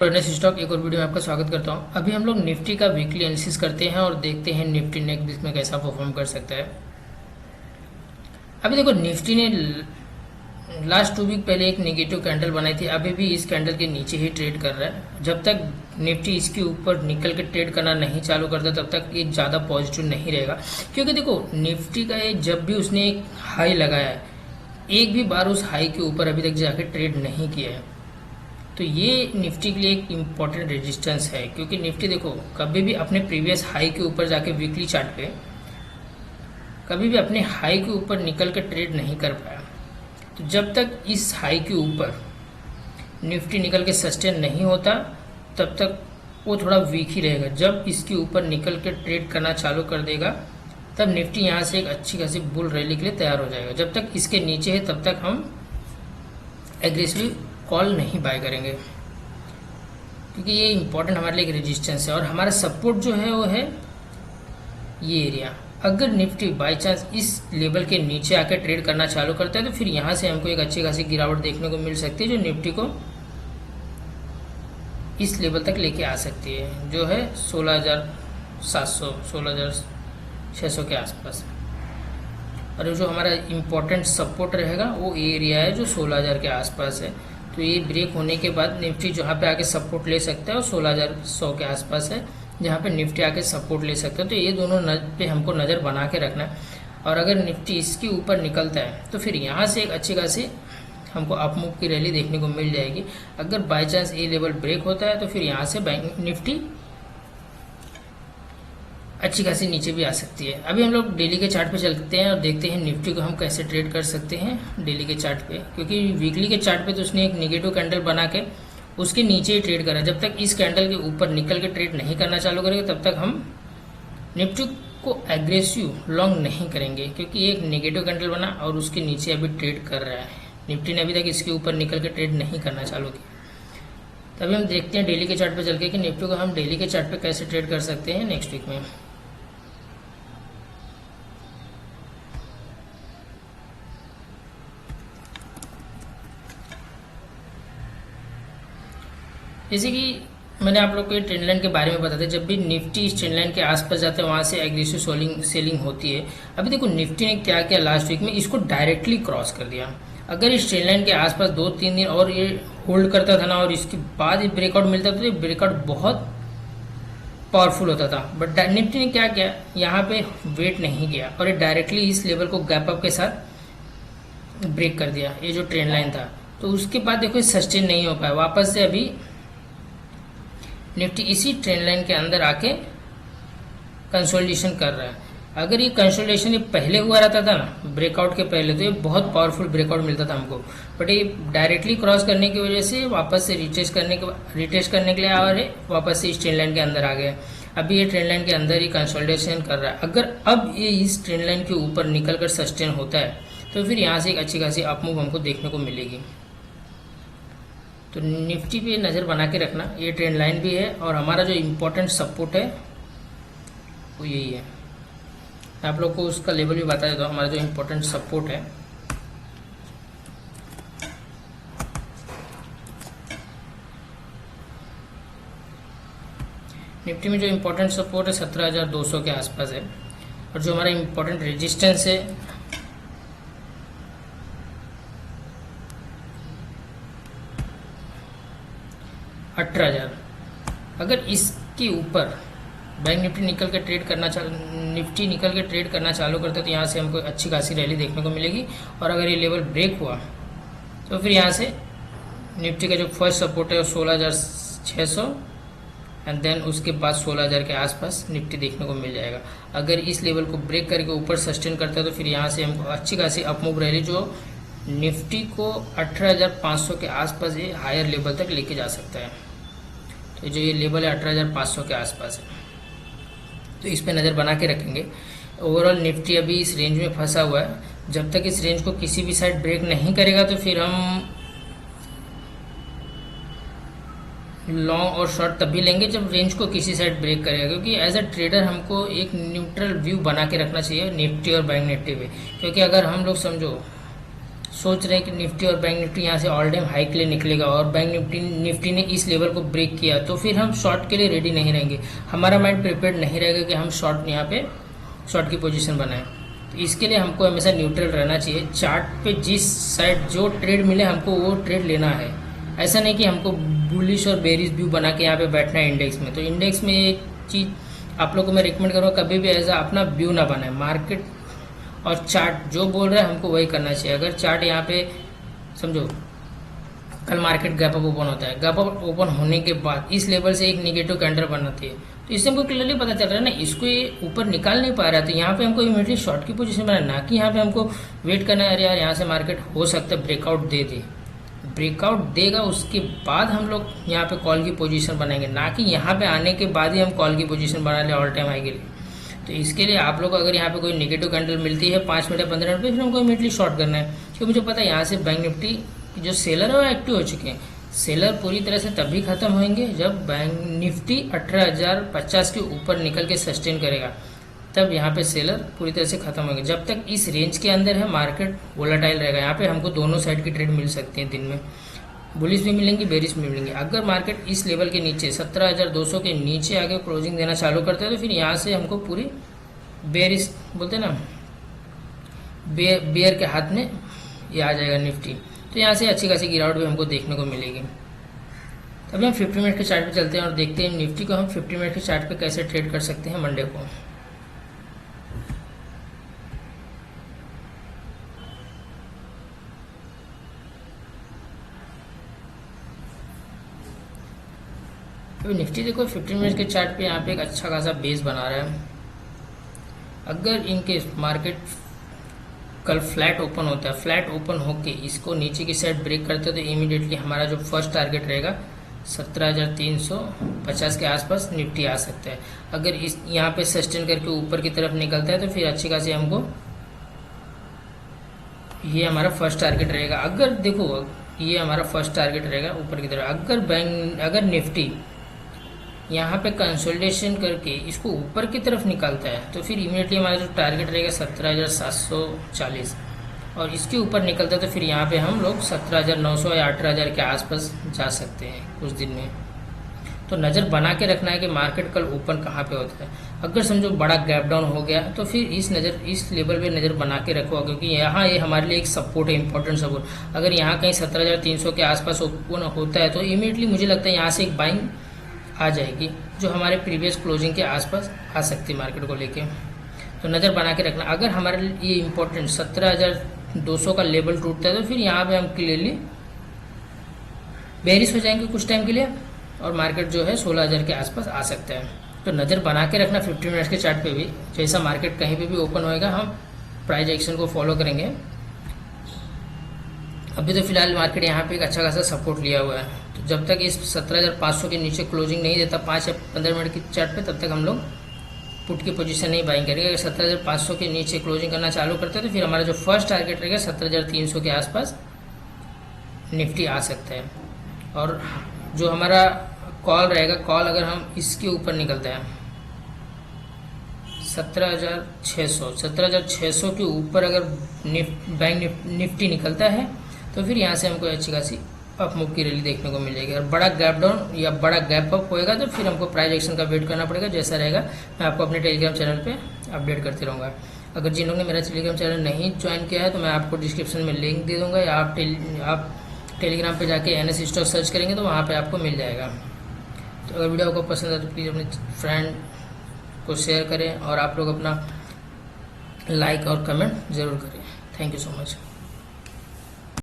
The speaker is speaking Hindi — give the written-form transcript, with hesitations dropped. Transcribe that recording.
प्रोनेस स्टॉक एक और वीडियो में आपका स्वागत करता हूं। अभी हम लोग निफ्टी का वीकली एनालिसिस करते हैं और देखते हैं निफ्टी नेक्स्ट वीक में कैसा परफॉर्म कर सकता है। अभी देखो निफ्टी ने लास्ट 2 वीक पहले एक नेगेटिव कैंडल बनाई थी, अभी भी इस कैंडल के नीचे ही ट्रेड कर रहा है। जब तक निफ्टी इसके ऊपर निकल के ट्रेड करना नहीं चालू करता तब तक ये ज़्यादा पॉजिटिव नहीं रहेगा, क्योंकि देखो निफ्टी का ये जब भी उसने एक हाई लगाया है, एक भी बार उस हाई के ऊपर अभी तक जाके ट्रेड नहीं किया है। तो ये निफ्टी के लिए एक इम्पॉर्टेंट रेजिस्टेंस है, क्योंकि निफ्टी देखो कभी भी अपने प्रीवियस हाई के ऊपर जाके वीकली चार्ट पे कभी भी अपने हाई के ऊपर निकल कर ट्रेड नहीं कर पाया। तो जब तक इस हाई के ऊपर निफ्टी निकल के सस्टेन नहीं होता तब तक वो थोड़ा वीक ही रहेगा। जब इसके ऊपर निकल के ट्रेड करना चालू कर देगा तब निफ्टी यहाँ से एक अच्छी खासी बुल रैली के लिए तैयार हो जाएगा। जब तक इसके नीचे है तब तक हम एग्रेसिवली कॉल नहीं बाय करेंगे, क्योंकि ये इंपॉर्टेंट हमारे लिए एक रेजिस्टेंस है। और हमारा सपोर्ट जो है वो है ये एरिया। अगर निफ्टी बाय चांस इस लेवल के नीचे आकर ट्रेड करना चालू करता है तो फिर यहाँ से हमको एक अच्छी खासी गिरावट देखने को मिल सकती है, जो निफ्टी को इस लेवल तक लेके आ सकती है, जो है 16,700 16,600 के आसपास। और जो हमारा इम्पोर्टेंट सपोर्ट रहेगा वो एरिया है जो 16,000 के आसपास है। तो ये ब्रेक होने के बाद निफ्टी जहाँ पे आके सपोर्ट ले सकता है और 16,100 के आसपास है जहाँ पे निफ्टी आके सपोर्ट ले सकता है। तो ये दोनों पे हमको नज़र बना के रखना है। और अगर निफ्टी इसके ऊपर निकलता है तो फिर यहाँ से एक अच्छी खासी हमको अप मूव की रैली देखने को मिल जाएगी। अगर बाई चांस ये लेवल ब्रेक होता है तो फिर यहाँ से बैंक निफ्टी अच्छी खासी नीचे भी आ सकती है। अभी हम लोग डेली के चार्ट पे चलते हैं और देखते हैं निफ्टी को हम कैसे ट्रेड कर सकते हैं डेली के चार्ट पे, क्योंकि वीकली के चार्ट पे तो उसने एक नेगेटिव कैंडल बना के उसके नीचे ही ट्रेड करा। जब तक इस कैंडल के ऊपर निकल के ट्रेड नहीं करना चालू करेंगे तब तक हम निफ्टी को एग्रेसिव लॉन्ग नहीं करेंगे, क्योंकि एक नेगेटिव कैंडल बना और उसके नीचे अभी ट्रेड कर रहा है। निफ्टी ने अभी तक इसके ऊपर निकल के ट्रेड नहीं करना चालू किया। तभी हम देखते हैं डेली के चार्ट पे चल के कि निफ्टी को हम डेली के चार्ट पे कैसे ट्रेड कर सकते हैं नेक्स्ट वीक में। जैसे कि मैंने आप लोग को ट्रेंड लाइन के बारे में बताया, जब भी निफ्टी इस ट्रेंड लाइन के आसपास जाता है वहाँ से एग्रेसिव सेलिंग होती है। अभी देखो निफ्टी ने क्या किया लास्ट वीक में, इसको डायरेक्टली क्रॉस कर दिया। अगर इस ट्रेंड लाइन के आसपास 2-3 दिन और ये होल्ड करता था ना और इसके बाद ब्रेकआउट मिलता था तो ये ब्रेकआउट बहुत पावरफुल होता था। बट निफ्टी ने क्या किया, यहाँ पे वेट नहीं किया और ये डायरेक्टली इस लेवल को गैप अप के साथ ब्रेक कर दिया, ये जो ट्रेंड लाइन था। तो उसके बाद देखो सस्टेन नहीं हो पाया, वापस से अभी निफ्टी इसी ट्रेंड लाइन के अंदर आके कंसोलिडेशन कर रहा है। अगर ये कंसोलिडेशन ये पहले हुआ रहता था ना ब्रेकआउट के पहले तो ये बहुत पावरफुल ब्रेकआउट मिलता था हमको, बट ये डायरेक्टली क्रॉस करने की वजह से वापस से रिटेस्ट करने के लिए और ये वापस से इस ट्रेंड लाइन के अंदर आ गया। अभी ये ट्रेंड लाइन के अंदर ही कंसोलिडेशन कर रहा है। अगर अब ये इस ट्रेंड लाइन के ऊपर निकल कर सस्टेन होता है तो फिर यहाँ से एक अच्छी खासी अपमूव हमको देखने को मिलेगी। तो निफ्टी पे नज़र बना के रखना, ये ट्रेंड लाइन भी है और हमारा जो इम्पोर्टेंट सपोर्ट है वो यही है। आप लोग को उसका लेवल भी बता देता हूँ। हमारा जो इम्पोर्टेंट सपोर्ट है निफ्टी में, जो इम्पोर्टेंट सपोर्ट है 17,200 के आसपास है। और जो हमारा इम्पोर्टेंट रेजिस्टेंस है 18,000। अगर इसके ऊपर बैंक निफ्टी निकल के ट्रेड करना चालू करता है तो यहाँ से हमको अच्छी खासी रैली देखने को मिलेगी। और अगर ये लेवल ब्रेक हुआ तो फिर यहाँ से निफ्टी का जो फर्स्ट सपोर्ट है वो 16,600 एंड देन उसके बाद 16,000 के आसपास निफ्टी देखने को मिल जाएगा। अगर इस लेवल को ब्रेक करके ऊपर सस्टेन करता है तो फिर यहाँ से हमको अच्छी खासी अपमूव रैली जो निफ्टी को 18,500 के आसपास ये हायर लेवल तक लेके जा सकता है। तो जो ये लेवल है 18,500 के आसपास है, तो इस पे नज़र बना के रखेंगे। ओवरऑल निफ्टी अभी इस रेंज में फंसा हुआ है। जब तक इस रेंज को किसी भी साइड ब्रेक नहीं करेगा तो फिर हम लॉन्ग और शॉर्ट तभी लेंगे जब रेंज को किसी साइड ब्रेक करेगा, क्योंकि एज अ ट्रेडर हमको एक न्यूट्रल व्यू बना के रखना चाहिए निफ्टी और बैंक निफ्टी पे। क्योंकि अगर हम लोग समझो सोच रहे हैं कि निफ्टी और बैंक निफ्टी यहाँ से ऑल टाइम हाई के लिए निकलेगा और बैंक निफ्टी ने इस लेवल को ब्रेक किया, तो फिर हम शॉर्ट के लिए रेडी नहीं रहेंगे, हमारा माइंड प्रिपेयर्ड नहीं रहेगा कि हम शॉर्ट यहाँ पे शॉर्ट की पोजीशन बनाएं। तो इसके लिए हमको हमेशा न्यूट्रल रहना चाहिए। चार्ट पे जिस साइड जो ट्रेड मिले हमको वो ट्रेड लेना है। ऐसा नहीं कि हमको बुलिश और बेरिश व्यू बना के यहाँ पे बैठना है इंडेक्स में। तो इंडेक्स में एक चीज़ आप लोग को मैं रिकमेंड करूँगा, कभी भी ऐसा अपना व्यू ना बनाए। मार्केट और चार्ट जो बोल रहा है हमको वही करना चाहिए। अगर चार्ट यहाँ पे समझो कल मार्केट गैप अप ओपन होता है, गैप अप ओपन होने के बाद इस लेवल से एक निगेटिव कैंडल बनाती है, तो इससे हमको क्लियरली पता चल रहा है ना इसको ये ऊपर निकाल नहीं पा रहा है, तो यहाँ पे हमको इमीडिएटली शॉर्ट की पोजीशन बनाना, ना कि यहाँ पे हमको वेट करना है अरे यार यहाँ से मार्केट हो सकता है ब्रेकआउट दे दे। ब्रेकआउट देगा उसके बाद हम लोग यहाँ पे कॉल की पोजीशन बनाएंगे, ना कि यहाँ पे आने के बाद ही हम कॉल की पोजीशन बना लें ऑल टाइम हाई के लिए। तो इसके लिए आप लोग अगर यहाँ पे कोई नेगेटिव कैंडल मिलती है 5 मिनट या 15 मिनट पे, फिर हमको इमीडिएटली शॉर्ट करना है, क्योंकि मुझे पता है यहाँ से बैंक निफ्टी जो सेलर है वो एक्टिव हो चुके हैं। सेलर पूरी तरह से तभी खत्म होंगे जब बैंक निफ्टी 18,050 के ऊपर निकल के सस्टेन करेगा, तब यहाँ पे सेलर पूरी तरह से खत्म होंगे। जब तक इस रेंज के अंदर है मार्केट वोलेटाइल रहेगा। यहाँ पे हमको दोनों साइड की ट्रेड मिल सकती है, दिन में बुलिश भी मिलेंगी बेरिश भी मिलेंगी। अगर मार्केट इस लेवल के नीचे 17,200 के नीचे आगे क्लोजिंग देना चालू करते हैं, तो फिर यहाँ से हमको पूरी बेरिश बोलते हैं ना, बेयर के हाथ में ये आ जाएगा निफ्टी। तो यहाँ से अच्छी खासी गिरावट भी हमको देखने को मिलेगी। अभी हम 50 मिनट के चार्ट पे चलते हैं और देखते हैं निफ्टी को हम 50 मिनट के चार्ट पे कैसे ट्रेड कर सकते हैं मंडे को। अभी निफ्टी देखो 50 मिनट के चार्ट पे यहाँ पे एक अच्छा खासा बेस बना रहा है। अगर इनकेस मार्केट कल फ्लैट ओपन होता है, फ्लैट ओपन होके इसको नीचे की साइड ब्रेक करते हैं, तो इमीडिएटली हमारा जो फर्स्ट टारगेट रहेगा 17,350 के आसपास निफ्टी आ सकता है। अगर इस यहाँ पे सस्टेन करके ऊपर की तरफ निकलता है, तो फिर अच्छी खासी हमको ये हमारा फर्स्ट टारगेट रहेगा। अगर देखो ये हमारा फर्स्ट टारगेट रहेगा ऊपर की तरफ। अगर निफ्टी यहाँ पे कंसोलिडेशन करके इसको ऊपर की तरफ निकालता है, तो फिर इमीडिएटली हमारा जो टारगेट रहेगा 17,740, और इसके ऊपर निकलता है तो फिर यहाँ पे हम लोग 17,900 या 18,000 के आसपास जा सकते हैं कुछ दिन में। तो नज़र बना के रखना है कि मार्केट कल ओपन कहाँ पे होता है। अगर समझो बड़ा गैप डाउन हो गया, तो फिर इस लेवल पे नज़र बना के रखो, क्योंकि यहाँ ये हमारे लिए एक सपोर्ट है, इंपॉर्टेंट सपोर्ट। अगर यहाँ कहीं 17,300 के आसपास ओपन होता है, तो इमीडिएटली मुझे लगता है यहाँ से एक बाइंग आ जाएगी, जो हमारे प्रीवियस क्लोजिंग के आसपास आ सकती है मार्केट को लेके। तो नज़र बना के रखना। अगर हमारे ये इंपॉर्टेंट 17,200 का लेवल टूटता है, तो फिर यहाँ पे हम क्लियरली बेरिश हो जाएंगे कुछ टाइम के लिए, और मार्केट जो है 16,000 के आसपास आ सकता है। तो नज़र बना के रखना 50 मिनट्स के चार्ट पे भी। जैसा मार्केट कहीं पे भी ओपन होएगा, हम प्राइस एक्शन को फॉलो करेंगे। अभी तो फिलहाल मार्केट यहाँ पे एक अच्छा खासा सपोर्ट लिया हुआ है, तो जब तक इस 17,500 के नीचे क्लोजिंग नहीं देता 5 या 15 मिनट की चार्ट पे, तब तक हम लोग पुट की पोजीशन नहीं बाइंग करेंगे। अगर 17,500 के नीचे क्लोजिंग करना चालू करते हैं, तो फिर हमारा जो फर्स्ट टारगेट रहेगा 17,300 के आसपास निफ्टी आ सकता है। और जो हमारा कॉल रहेगा, कॉल अगर हम इसके ऊपर निकलता है 17,600 के ऊपर अगर बैंक निफ्टी निकलता है, तो फिर यहाँ से हमको अच्छी खासी अप मूव की रैली देखने को मिल जाएगी। और बड़ा गैप डाउन या बड़ा गैप अप होएगा, तो फिर हमको प्राइस एक्शन का वेट करना पड़ेगा। जैसा रहेगा मैं आपको अपने टेलीग्राम चैनल पे अपडेट करते रहूँगा। अगर जिन लोगों ने मेरा टेलीग्राम चैनल नहीं ज्वाइन किया है, तो मैं आपको डिस्क्रिप्शन में लिंक दे दूँगा, या आप टेलीग्राम पे जाके NS स्टॉक सर्च करेंगे तो वहाँ पे आपको मिल जाएगा। तो अगर वीडियो आपको पसंद है तो प्लीज़ अपने फ्रेंड को शेयर करें, और आप लोग अपना लाइक और कमेंट ज़रूर करें। Thank you so much.